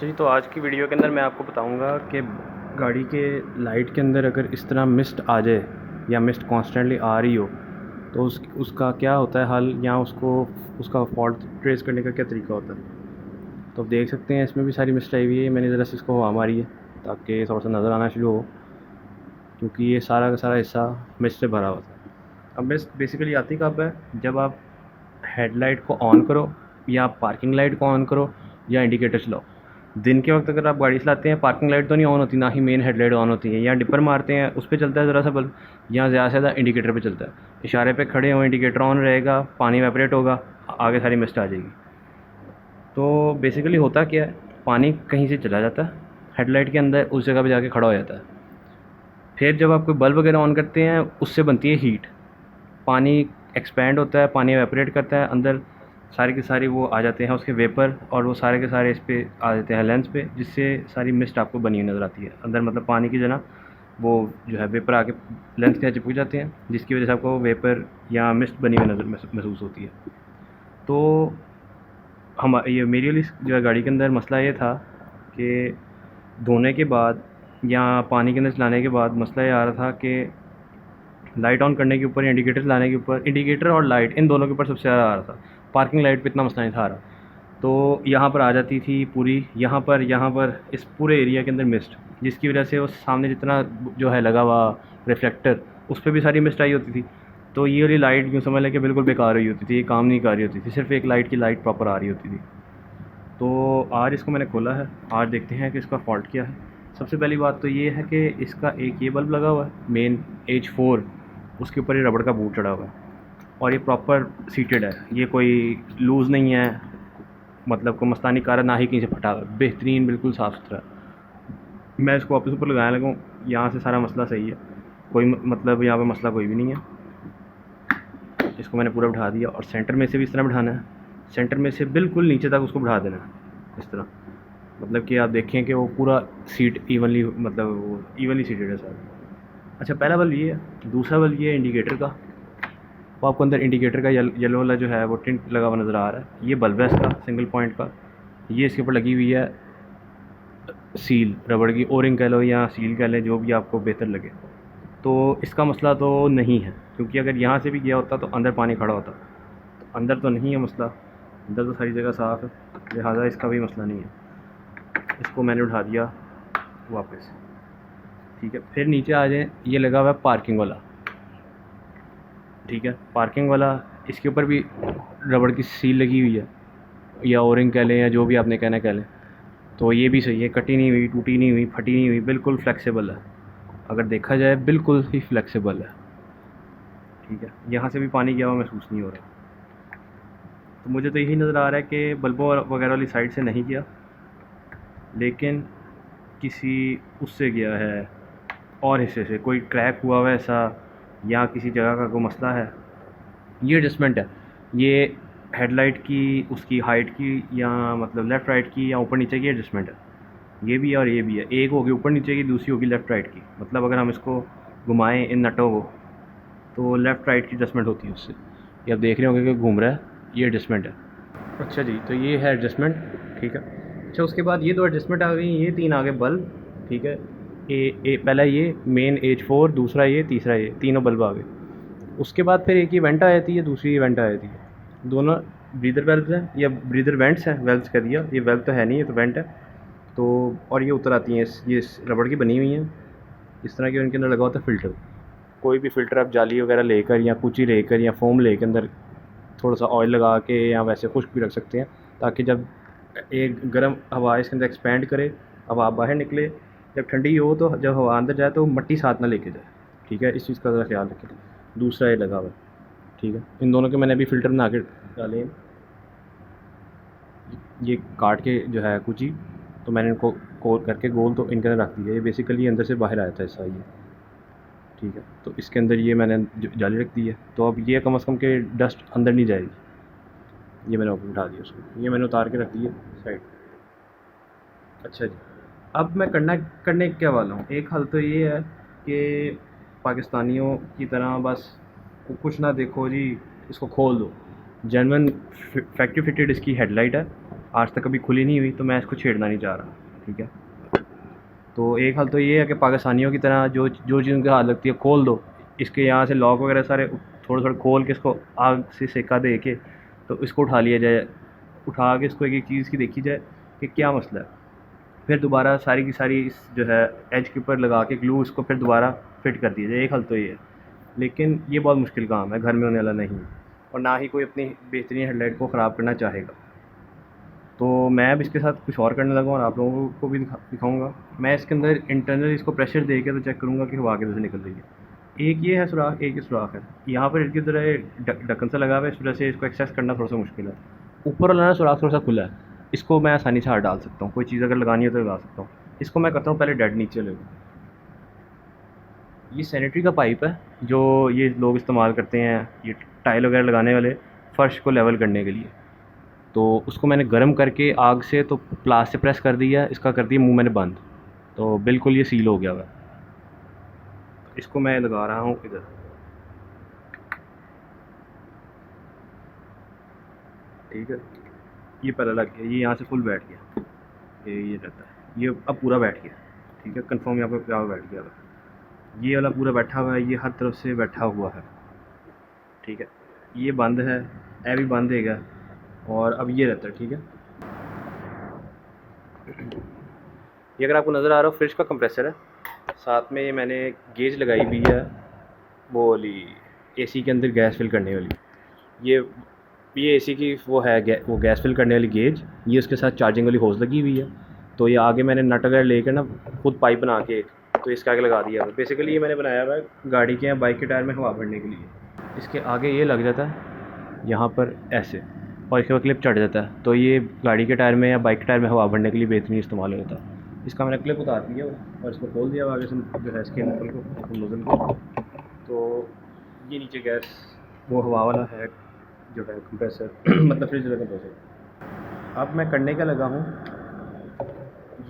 जी, तो आज की वीडियो के अंदर मैं आपको बताऊंगा कि गाड़ी के लाइट के अंदर अगर इस तरह मिस्ट आ जाए या मिस्ट कॉन्स्टेंटली आ रही हो तो उसका क्या होता है हल, या उसका फॉल्ट ट्रेस करने का क्या तरीका होता है। तो आप देख सकते हैं इसमें भी सारी मिस्ट आई हुई है। मैंने ज़रा से इसको हवा मारी है ताकि थोड़ा सा नज़र आना शुरू हो, क्योंकि ये सारा का सारा हिस्सा मिस्ट से भरा हुआ था। अब मिस्ट बेसिकली आती कब है, जब आप हेडलाइट को ऑन करो या पार्किंग लाइट को ऑन करो या इंडिकेटर चलाओ। दिन के वक्त अगर आप गाड़ी चलाते हैं पार्किंग लाइट तो नहीं ऑन होती, ना ही मेन हेडलाइट ऑन होती है। या डिपर मारते हैं उस पर चलता है ज़रा सा बल्ब, या ज़्यादा से ज़्यादा इंडिकेटर पे चलता है। इशारे पे खड़े हों, इंडिकेटर ऑन रहेगा, पानी वेपरेट होगा, आगे सारी मिस्ट आ जाएगी। तो बेसिकली होता क्या है, पानी कहीं से चला जाता है हेडलाइट के अंदर, उस जगह पे जाके खड़ा हो जाता है। फिर जब आप कोई बल्ब वगैरह ऑन करते हैं उससे बनती है हीट, पानी एक्सपैंड होता है, पानी एवेपोरेट करता है, अंदर सारी की सारी वो आ जाते हैं उसके वेपर, और वो सारे के सारे इस पे आ जाते हैं लेंस पे, जिससे सारी मिस्ट आपको बनी हुई नज़र आती है अंदर। मतलब पानी की जना वो जो है वेपर आके लेंस के चिपक जाते हैं, जिसकी वजह से आपको वेपर या मिस्ट बनी हुई नज़र महसूस होती है। तो हम ये मेरे लिए जो है गाड़ी के अंदर मसला ये था कि धोने के बाद या पानी के अंदर चलाने के बाद मसला ये आ रहा था कि लाइट ऑन करने के ऊपर या इंडिकेटर चलाने के ऊपर, इंडिकेटर और लाइट इन दोनों के ऊपर सबसे ज़्यादा आ रहा था। पार्किंग लाइट पे इतना मसला नहीं था आ रहा। तो यहाँ पर आ जाती थी पूरी, यहाँ पर इस पूरे एरिया के अंदर मिस्ट, जिसकी वजह से वो सामने जितना जो है लगा हुआ रिफ्लेक्टर उस पर भी सारी मिस्ट आई होती थी। तो ये वाली लाइट यूँ समझ लें कि बिल्कुल बेकार हुई होती थी, ये काम नहीं कर रही होती थी, सिर्फ एक लाइट की लाइट प्रॉपर आ रही होती थी। तो आज इसको मैंने खोला है, आज देखते हैं कि इसका फॉल्ट क्या है। सबसे पहली बात तो ये है कि इसका एक ये बल्ब लगा हुआ है मेन H4, उसके ऊपर ये रबड़ का बूट चढ़ा हुआ है और ये प्रॉपर सीटेड है, ये कोई लूज़ नहीं है, मतलब कोई मस्तानी कार है, ना ही कहीं से फटा हुआ है, बेहतरीन बिल्कुल साफ़ सुथरा। मैं इसको वापस ऊपर लगाने लगूँ, यहाँ से सारा मसला सही है, कोई मतलब यहाँ पे मसला कोई भी नहीं है। इसको मैंने पूरा बिठा दिया और सेंटर में से भी इस तरह बिठाना है, सेंटर में से बिल्कुल नीचे तक उसको बिठा देना है इस तरह। मतलब कि आप देखें कि वो पूरा सीट इवनली, मतलब वो इवनली सीटेड है सारा। अच्छा, पहला बल्ब ये है। दूसरा बल्ब ये है इंडिकेटर का, वो आपको अंदर इंडिकेटर का येलो वाला जो है वो टिंट लगा हुआ नज़र आ रहा है। ये बल्ब है इसका सिंगल पॉइंट का, ये इसके ऊपर लगी हुई है सील, रबड़ की ओरिंग कह लो या सील कह लें, जो भी आपको बेहतर लगे। तो इसका मसला तो नहीं है, क्योंकि अगर यहाँ से भी गया होता तो अंदर पानी खड़ा होता। तो अंदर तो नहीं है मसला, अंदर तो सारी जगह साफ़ है, लिहाजा इसका भी मसला नहीं है। इसको मैंने उठा दिया वापस, ठीक है। फिर नीचे आ जाएँ, ये लगा हुआ है पार्किंग वाला, ठीक है। पार्किंग वाला, इसके ऊपर भी रबड़ की सील लगी हुई है, या ओरिंग कह लें या जो भी आपने कहना कह लें। तो ये भी सही है, कटी नहीं हुई, टूटी नहीं हुई, फटी नहीं हुई, बिल्कुल फ्लेक्सिबल है। अगर देखा जाए बिल्कुल ही फ्लेक्सिबल है, ठीक है। यहाँ से भी पानी गया हुआ महसूस नहीं हो रहा। तो मुझे तो यही नज़र आ रहा है कि बल्बों वगैरह वाली साइड से नहीं गया, लेकिन किसी उससे गया है, और हिस्से से कोई क्रैक हुआ हुआ ऐसा, या किसी जगह का कोई मसला है। ये एडजस्टमेंट है, ये हेडलाइट की उसकी हाइट की, या मतलब लेफ़्ट राइट की या ऊपर नीचे की एडजस्टमेंट है। ये भी है और ये भी है, एक होगी ऊपर नीचे की, दूसरी होगी लेफ़्ट राइट की। मतलब अगर हम इसको घुमाएं इन नटों को तो लेफ़्ट राइट की एडजस्टमेंट होती है उससे। ये आप देख रहे होंगे कि घूम रहा है, ये एडजस्टमेंट है। अच्छा जी, तो ये है एडजस्टमेंट, ठीक है। अच्छा, उसके बाद ये दो एडजस्टमेंट आ गई, ये तीन आ गए बल्ब, ठीक है। पहला ये मेन H4, दूसरा ये, तीसरा ये, तीनों बल्ब आ गए। उसके बाद फिर एक ही वेंट आ जाती है, दूसरी ये वेंट आ जाती है। दोनों ब्रीदर वेल्व्स हैं, या ब्रीदर वेंट्स हैं, वेल्व्स कह दिया, ये वेल्व तो है नहीं, ये तो वेंट है। तो और ये उतर आती हैं, ये रबड़ की बनी हुई हैं इस तरह की, उनके अंदर लगा होता है फ़िल्टर। कोई भी फ़िल्टर आप जाली वगैरह लेकर या कुची लेकर या फ़ोम लेकर अंदर थोड़ा सा ऑयल लगा के या वैसे खुश्क भी रख सकते हैं, ताकि जब एक गर्म हवा इसके अंदर एक्सपेंड करे, हवा बाहर निकले, जब ठंडी हो तो जब हवा अंदर जाए तो मट्टी साथ ना लेके जाए, ठीक है। इस चीज़ का ज़रा ख्याल रखें। दूसरा ये लगा हुआ है, ठीक है। इन दोनों के मैंने अभी फ़िल्टर बना के डाले हैं, ये काट के जो है कुची, तो मैंने इनको कोर करके गोल तो इनके अंदर रख दिया। ये बेसिकली अंदर से बाहर आया था ऐसा, ये ठीक है। तो इसके अंदर ये मैंने जाली रख दी है, तो अब ये कम से कम के डस्ट अंदर नहीं जाएगी। ये मैंने ऊपर उठा दिया उसको, ये मैंने उतार के रख दिया साइड। अच्छा जी, अब मैं करने क्या वाला हूँ, एक हल तो ये है कि पाकिस्तानियों की तरह बस कुछ ना देखो जी, इसको खोल दो। जेन्युइन फैक्ट्री फिटेड इसकी हेडलाइट है, आज तक कभी खुली नहीं हुई, तो मैं इसको छेड़ना नहीं चाह रहा, ठीक है। तो एक हल तो ये है कि पाकिस्तानियों की तरह जो जो चीज़ उनकी हाथ लगती है खोल दो, इसके यहाँ से लॉक वगैरह सारे थोड़ा थोड़ा खोल के इसको आग से सेका दे के तो इसको उठा लिया जाए, उठा के इसको एक एक चीज़ की देखी जाए कि क्या मसला है, फिर दोबारा सारी की सारी इस जो है एज के ऊपर लगा के ग्लू इसको फिर दोबारा फिट कर दिया जाए। एक हल तो ये है, लेकिन ये बहुत मुश्किल काम है, घर में होने वाला नहीं है, और ना ही कोई अपनी बेहतरीन हेडलाइट को ख़राब करना चाहेगा। तो मैं अब इसके साथ कुछ और करने लगा और आप लोगों को भी दिखाऊंगा। मैं इसके अंदर इंटरनल इसको प्रेशर दे के तो चेक करूँगा कि हवा किधर से निकल रही है। एक ये है सुराख, एक ये सुराख है, यहाँ पर इनकी तरह ढक्कन सा लगा हुआ है, इस वजह से इसको एक्सेस करना थोड़ा सा मुश्किल है। ऊपर वाला ना सुराख थोड़ा सा खुला है, इसको मैं आसानी से हाथ डाल सकता हूँ, कोई चीज़ अगर लगानी हो तो लगा सकता हूँ। इसको मैं करता हूँ पहले डेड नीचे ले। ये सैनिटरी का पाइप है जो ये लोग इस्तेमाल करते हैं, ये टाइल वगैरह लगाने वाले, फ़र्श को लेवल करने के लिए। तो उसको मैंने गर्म करके आग से तो प्लास से प्रेस कर दिया, इसका कर दिया मुंह मैंने बंद, तो बिल्कुल ये सील हो गया हुआ है। इसको मैं लगा रहा हूँ इधर, ठीक है। ये पहले लग गया, ये यहाँ से फुल बैठ गया, ये रहता है, ये अब पूरा बैठ गया, ठीक है। कंफर्म यहाँ पर क्या बैठ गया हुआ, ये वाला पूरा बैठा हुआ है, ये हर तरफ से बैठा हुआ है, ठीक है। ये बंद है, ये भी बंद है गया, और अब ये रहता है, ठीक है। ये अगर आपको नज़र आ रहा हो फ्रिज का कंप्रेसर है, साथ में ये मैंने गेज लगाई हुई है, वो वाली एसी के अंदर गैस फिल करने वाली। ये एसी की वो है वो गैस फिल करने वाली गेज, ये उसके साथ चार्जिंग वाली होज़ लगी हुई है। तो ये आगे मैंने नट वगैरह लेकर ना खुद पाइप बना के तो इसके आगे लगा दिया है। बेसिकली ये मैंने बनाया हुआ है गाड़ी के या बाइक के टायर में हवा भरने के लिए। इसके आगे ये लग जाता है यहाँ पर ऐसे, और इसके बाद क्लिप चढ़ जाता है, तो ये गाड़ी के टायर में या बाइक के टायर में हवा भरने के लिए बेहतरीन इस्तेमाल होता है। इसका मैंने क्लिप उतार दिया और इसको खोल दिया आगे से जो है इसके नकल को, नोज़ल को। तो ये नीचे गैस वो हवा वाला है जो है कंप्रेसर मतलब फ्रिज वाला कंप्रेसर। अब मैं करने का लगा हूँ,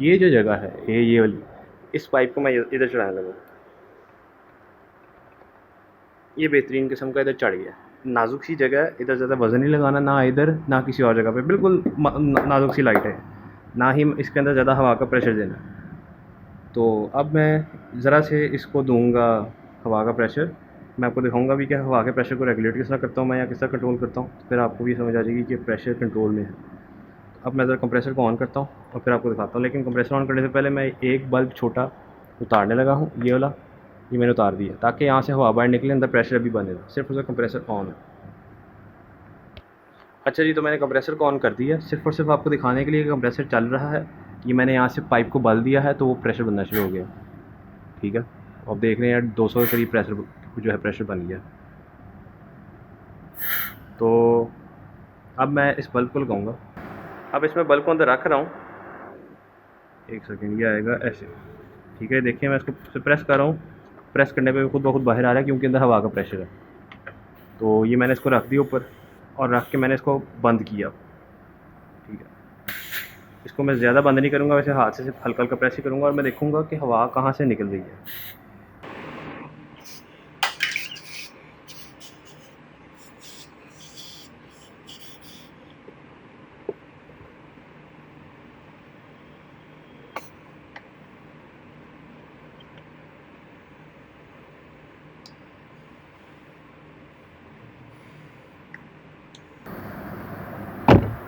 ये जो जगह है ये वाली, इस पाइप को मैं इधर चढ़ाने लगा। ये बेहतरीन किस्म का इधर चढ़ गया, नाजुक सी जगह, इधर ज़्यादा वज़न नहीं लगाना, ना इधर ना किसी और जगह पे, बिल्कुल नाजुक सी लाइट है, ना ही इसके अंदर ज़्यादा हवा का प्रेशर देना। तो अब मैं ज़रा से इसको दूंगा हवा का प्रेशर, मैं आपको दिखाऊंगा भी कि हवा के प्रेशर को रेगुलेट किस तरह करता हूँ मैं या किस तरह कंट्रोल करता हूँ, फिर आपको भी समझ आ जाएगी कि प्रेशर कंट्रोल में है। अब मैं ज़रा कंप्रेसर को ऑन करता हूँ और फिर आपको दिखाता हूँ, लेकिन कंप्रेसर ऑन करने से पहले मैं एक बल्ब छोटा उतारने लगा हूँ, ये वाला, ये मैंने उतार दिया ताकि यहाँ से हवा बाहर निकले, अंदर प्रेशर भी बने, सिर्फ उसका कंप्रेसर ऑन है। अच्छा जी, तो मैंने कंप्रेसर को ऑन कर दिया सिर्फ और सिर्फ आपको दिखाने के लिए कि कंप्रेसर चल रहा है। ये मैंने यहाँ से पाइप को बल दिया है तो वो प्रेशर बनना शुरू हो गया, ठीक है। अब देख रहे हैं यार 200 के करीब प्रेशर जो है प्रेशर बन गया। तो अब मैं इस बल्ब को लगाऊंगा, अब इसमें बल्ब को अंदर रख रहा हूँ, एक सेकेंड, ये आएगा ऐसे, ठीक है। देखिए मैं इसको प्रेस कर रहा हूँ, प्रेस करने पे खुद ब खुद बाहर आ रहा है क्योंकि अंदर हवा का प्रेशर है। तो ये मैंने इसको रख दिया ऊपर और रख के मैंने इसको बंद किया, ठीक है। इसको मैं ज़्यादा बंद नहीं करूँगा, वैसे हाथ से सिर्फ हल्का हल्का प्रेस ही करूँगा और मैं देखूँगा कि हवा कहाँ से निकल रही है।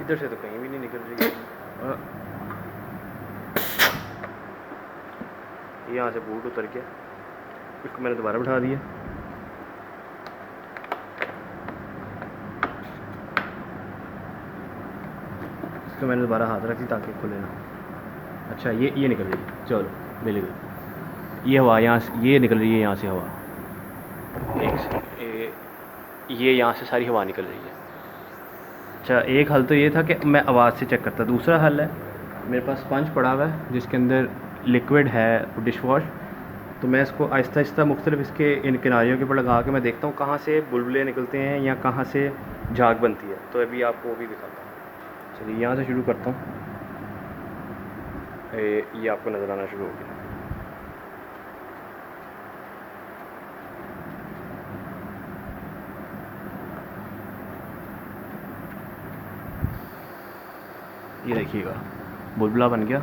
इधर से तो कहीं भी नहीं निकल रही है, यहाँ से बूट उतर गया, इसको मैंने दोबारा बिठा दिया। इसको मैंने दोबारा हाथ रख दी ताकि खुले ना। अच्छा ये निकल रही है, चलो मिल गई। ये हवा यहाँ से ये निकल रही है, यहाँ से हवा ये यहाँ से सारी हवा निकल रही है। अच्छा, एक हल तो ये था कि मैं आवाज़ से चेक करता। दूसरा हल है, मेरे पास स्पंज पड़ा हुआ है जिसके अंदर लिक्विड है डिश वॉश, तो मैं इसको आहिस्ता आहिस्ता मुख्तलिफ इसके इन किनारियों के ऊपर लगा के मैं देखता हूँ कहाँ से बुलबुले निकलते हैं या कहाँ से झाग बनती है। तो अभी आपको वो भी दिखाता हूँ। चलिए यहाँ से शुरू करता हूँ, ये आपको नज़र आना शुरू हो गया। ये देखिएगा बुलबुला बन गया,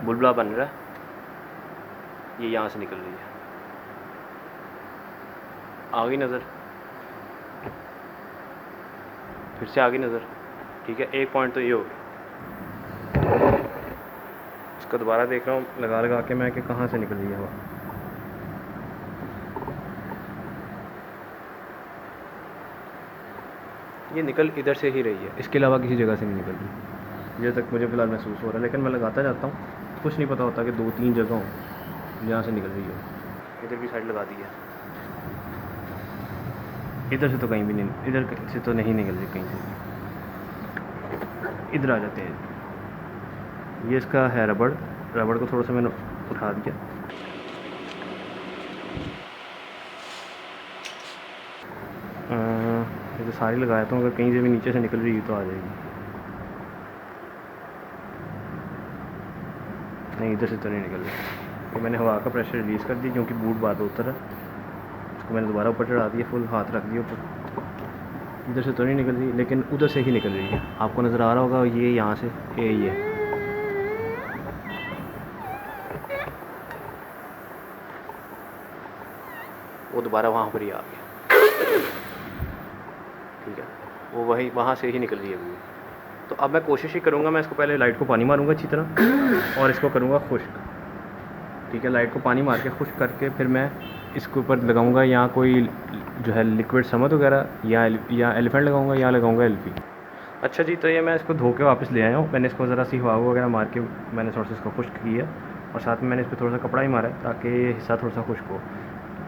बुलबुला बन रहा है, ये यहाँ से निकल रही है। आ गई नज़र, फिर से आ गई नज़र। ठीक है, एक पॉइंट तो ये हो गया। इसका दोबारा देख रहा हूँ लगा लगा के मैं कि कहाँ से निकल रही है हवा। ये निकल इधर से ही रही है, इसके अलावा किसी जगह से नहीं निकल रही जब तक मुझे फ़िलहाल महसूस हो रहा है। लेकिन मैं लगाता जाता हूँ, कुछ नहीं पता होता कि 2-3 जगह हों जहाँ से निकल रही हो। इधर भी साइड लगा दी है, इधर से तो कहीं भी नहीं, इधर से तो नहीं निकल रही कहीं से। इधर आ जाते हैं। ये इसका है रबड़, रबड़ को थोड़ा सा मैंने उठा दिया। ये तो सारी लगाया तो अगर कहीं से भी नीचे से निकल रही तो आ जाएगी। नहीं, इधर से तो नहीं निकल रही। तो मैंने हवा का प्रेशर रिलीज़ कर दिया क्योंकि बूट बात उतर है। उसको मैंने दोबारा ऊपर चढ़ा दिया, फुल हाथ रख दिया ऊपर। इधर से तो नहीं निकल रही, लेकिन उधर से ही निकल रही है। आपको नज़र आ रहा होगा ये यहाँ से, ये वो दोबारा वहाँ पर ही आ गया। ठीक है, वो वही वहाँ से ही निकल रही है अभी। तो अब मैं कोशिश ही करूँगा, मैं इसको पहले लाइट को पानी मारूँगा अच्छी तरह और इसको करूँगा खुश्क। ठीक है, लाइट को पानी मार के खुश्क करके फिर मैं इसके ऊपर लगाऊंगा या कोई जो है लिक्विड समद वगैरह या एलिफेंट लगाऊंगा या लगाऊंगा एल्फी। अच्छा जी, तो ये मैं इसको धो के वापस ले आया हूँ। मैंने इसको ज़रा सी हवा वगैरह मार के मैंने थोड़ा सा इसको खुश्क किया और साथ में मैंने इस पर थोड़ा सा कपड़ा ही मारा है ताकि ये हिस्सा थोड़ा सा खुश्क हो।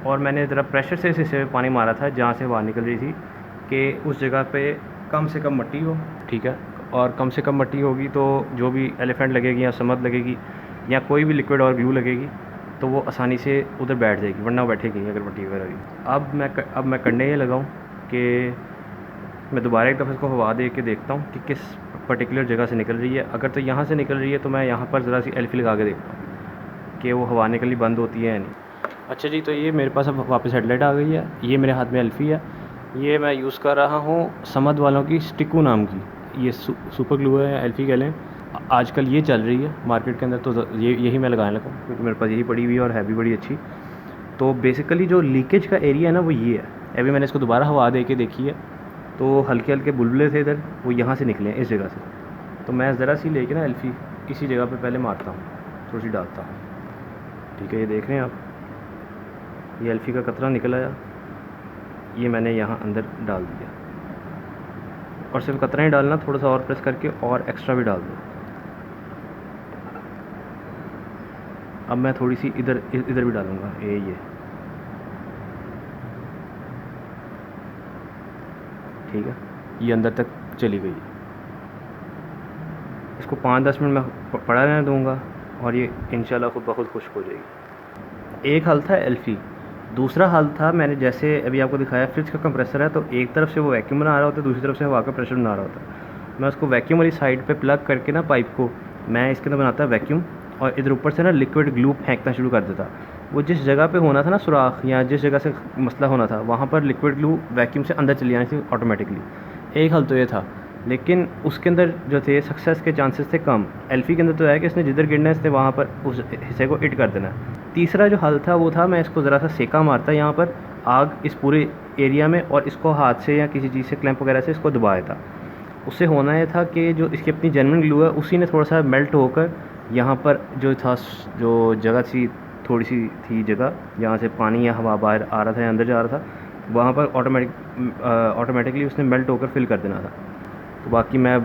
और मैंने ज़रा प्रेशर से इस हिस्से में पानी मारा था जहाँ से हवा निकल रही थी कि उस जगह पे कम से कम मिट्टी हो। ठीक है, और कम से कम मिट्टी होगी तो जो भी एलिफेंट लगेगी या समद लगेगी या कोई भी लिक्विड और ग्लू लगेगी तो वो आसानी से उधर बैठ जाएगी, वरना वो बैठेगी अगर मिट्टी वगैरह भी। अब मैं करने ये लगाऊँ कि मैं दोबारा एक दफ़ा इसको हवा दे के देखता हूँ कि किस पर्टिकुलर जगह से निकल रही है। अगर तो यहाँ से निकल रही है तो मैं यहाँ पर ज़रा सी एल्फी लगा के देखता हूँ कि वो हवा निकलनी बंद होती है या नहीं। अच्छा जी, तो ये मेरे पास अब वापस हेडलाइट आ गई है। ये मेरे हाथ में एल्फी है। ये मैं यूज़ कर रहा हूँ समद वालों की स्टिकू नाम की, ये सुपर ग्लू है, एल्फी कह लें। आजकल ये चल रही है मार्केट के अंदर, तो यही मैं लगाने लगा क्योंकि मेरे पास यही पड़ी हुई है और है भी बड़ी अच्छी। तो बेसिकली जो लीकेज का एरिया है ना वो ये है। अभी मैंने इसको दोबारा हवा दे के देखी है तो हल्के हल्के बुलबुले थे इधर, वो यहाँ से निकले हैं इस जगह से। तो मैं ज़रा सी लेके ना एल्फी इसी जगह पे पहले मारता हूँ, थोड़ी सी डालता हूँ। ठीक है, ये देख रहे हैं आप, ये एल्फी का कतरा निकल आया, ये मैंने यहाँ अंदर डाल दिया। और सिर्फ कतरा ही डालना, थोड़ा सा और प्रेस करके और एक्स्ट्रा भी डाल दो। अब मैं थोड़ी सी इधर भी डालूँगा, ये ठीक है, ये अंदर तक चली गई। इसको 5-10 मिनट मैं पड़ा रहने दूँगा और ये इंशाल्लाह खुद ब खुद खुश्क हो जाएगी। एक हल था एल्फी, दूसरा हल था मैंने जैसे अभी आपको दिखाया फ्रिज का कंप्रेसर है, तो एक तरफ से वो वैक्यूम बना रहा होता है, दूसरी तरफ से हवा का प्रेशर बना रहा होता है। मैं उसको वैक्यूम वाली साइड पे प्लग करके ना पाइप को मैं इसके अंदर बनाता वैक्यूम और इधर ऊपर से ना लिक्विड ग्लू फेंकना शुरू कर देता। वो जिस जगह पे होना था ना सुराख या जिस जगह से मसला होना था वहाँ पर लिक्विड ग्लू वैक्यूम से अंदर चली आनी थी ऑटोमेटिकली। एक हल तो ये था, लेकिन उसके अंदर जो थे सक्सेस के चांसेस थे कम। एल्फी के अंदर तो है कि इसने जिधर गिरना है इसने वहाँ पर उस हिस्से को इट कर देना। तीसरा जो हल था वो था मैं इसको ज़रा सा सेका मारता यहाँ पर आग इस पूरे एरिया में और इसको हाथ से या किसी चीज़ से क्लैंप वगैरह से इसको दबाया था। उससे होना ये था कि जो इसकी अपनी जेन्युइन ग्लू है उसी ने थोड़ा सा मेल्ट होकर यहाँ पर जो था, जो जगह थी थोड़ी सी थी जगह जहाँ से पानी या हवा बाहर आ रहा था या अंदर जा रहा था, वहाँ पर ऑटोमेटिकली उसने मेल्ट होकर फिल कर देना था। तो बाकी मैं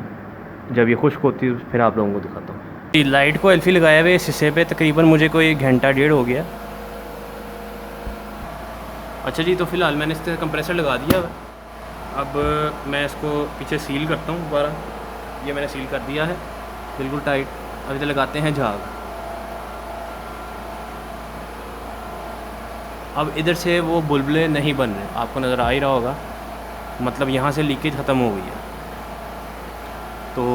जब ये खुश्क होती है फिर आप लोगों को दिखाता हूँ। लाइट को एल्फी लगाए हुए इस हिस्से पे तकरीबन मुझे कोई घंटा डेढ़ हो गया। अच्छा जी, तो फ़िलहाल मैंने इसका कंप्रेसर लगा दिया। अब मैं इसको पीछे सील करता हूँ दोबारा। ये मैंने सील कर दिया है बिल्कुल टाइट। अभी तो लगाते हैं झाग। अब इधर से वो बुलबुले नहीं बन रहे, आपको नज़र आ ही रहा होगा, मतलब यहाँ से लीकेज ख़त्म हो गई है। तो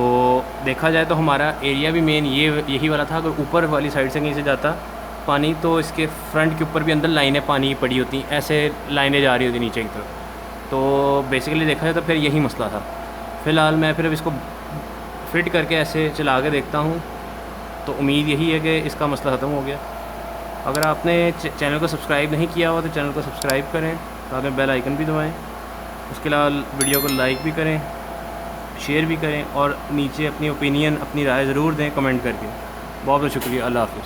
देखा जाए तो हमारा एरिया भी मेन यही वाला था। अगर ऊपर वाली साइड से कहीं से जाता पानी तो इसके फ्रंट के ऊपर भी अंदर लाइनें पानी पड़ी होती, ऐसे लाइनें जा रही होती नीचे की तरफ। तो बेसिकली देखा जाए तो फिर यही मसला था। फ़िलहाल मैं फिर अब इसको फ़िट करके ऐसे चला के देखता हूँ, तो उम्मीद यही है कि इसका मसला ख़त्म हो गया। अगर आपने चैनल को सब्सक्राइब नहीं किया हुआ तो चैनल को सब्सक्राइब करें, साथ में बेल आइकन भी दबाएं। उसके अलावा वीडियो को लाइक भी करें, शेयर भी करें और नीचे अपनी ओपिनियन, अपनी राय ज़रूर दें कमेंट करके। बहुत बहुत शुक्रिया। अल्लाह हाफ़िज़।